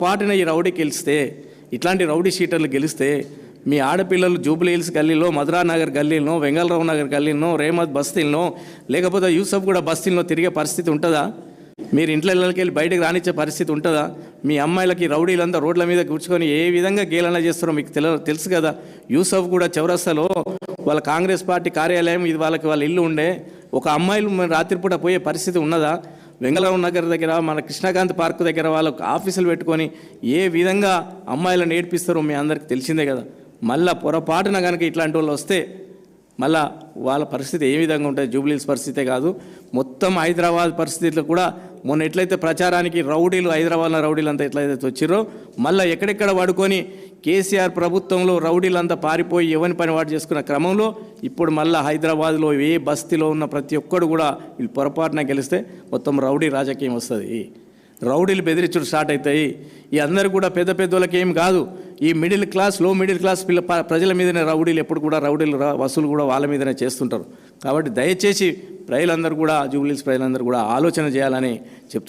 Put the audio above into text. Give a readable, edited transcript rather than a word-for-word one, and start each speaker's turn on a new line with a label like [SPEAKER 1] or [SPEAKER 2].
[SPEAKER 1] పాటున ఈ రౌడీ గెలిస్తే, ఇట్లాంటి రౌడీ షీటర్లు గెలిస్తే మీ ఆడపిల్లలు జూబ్లీ హిల్స్ గల్లీలో, మధురానగర్ గల్లీలో, వెంగళరావు నగర్ గల్లీలో, రేమత్ బస్తీల్లో, లేకపోతే యూసఫ్ కూడా బస్తీల్లో తిరిగే పరిస్థితి ఉంటుందా? మీరు ఇంట్లోకి వెళ్ళి బయటకు రానిచ్చే పరిస్థితి ఉంటుందా? మీ అమ్మాయిలకి రౌడీలంతా రోడ్ల మీద కూర్చుకొని ఏ విధంగా గేలన చేస్తారో మీకు తెలుసు కదా. యూసఫ్ కూడా చౌరస్తాలో వాళ్ళ కాంగ్రెస్ పార్టీ కార్యాలయం, ఇది వాళ్ళ ఇల్లు ఉండే. ఒక అమ్మాయిలు రాత్రిపూట పోయే పరిస్థితి ఉన్నదా? వెంగళరావు నగర్ దగ్గర, మన కృష్ణకాంత్ పార్క్ దగ్గర వాళ్ళకు ఆఫీసులు పెట్టుకొని ఏ విధంగా అమ్మాయిలను ఏడ్పిస్తారో మీ అందరికీ తెలిసిందే కదా. మళ్ళా పొరపాటున కనుక ఇట్లాంటి వాళ్ళు వస్తే మళ్ళా వాళ్ళ పరిస్థితి ఏ విధంగా ఉంటుంది? జూబ్లీహిల్స్ పరిస్థితే కాదు, మొత్తం హైదరాబాద్ పరిస్థితులు కూడా మొన్న ఎట్లయితే ప్రచారానికి రౌడీలు, హైదరాబాద్లో రౌడీలు అంతా ఎట్లయితే వచ్చిరో, మళ్ళీ ఎక్కడెక్కడ పడుకొని కేసీఆర్ ప్రభుత్వంలో రౌడీలంతా పారిపోయి ఎవరి పని వాడు చేసుకున్న క్రమంలో ఇప్పుడు మళ్ళీ హైదరాబాద్లో ఏ బస్తీలో ఉన్న ప్రతి ఒక్కడు కూడా వీళ్ళు పొరపాటున గెలిస్తే మొత్తం రౌడీ రాజకీయం వస్తుంది. రౌడీలు బెదిరించుడు స్టార్ట్ అవుతాయి. ఈ అందరూ కూడా పెద్ద పెద్దోళ్ళకి ఏం కాదు, ఈ మిడిల్ క్లాస్, లో మిడిల్ క్లాస్ ప్రజల మీదనే రౌడీలు, ఎప్పుడు కూడా రౌడీలు వసూలు కూడా వాళ్ళ మీదనే చేస్తుంటారు. కాబట్టి దయచేసి ప్రజలందరూ కూడా, జూబ్లీహిల్స్ ప్రజలందరూ కూడా ఆలోచన చేయాలని చెప్తున్నారు.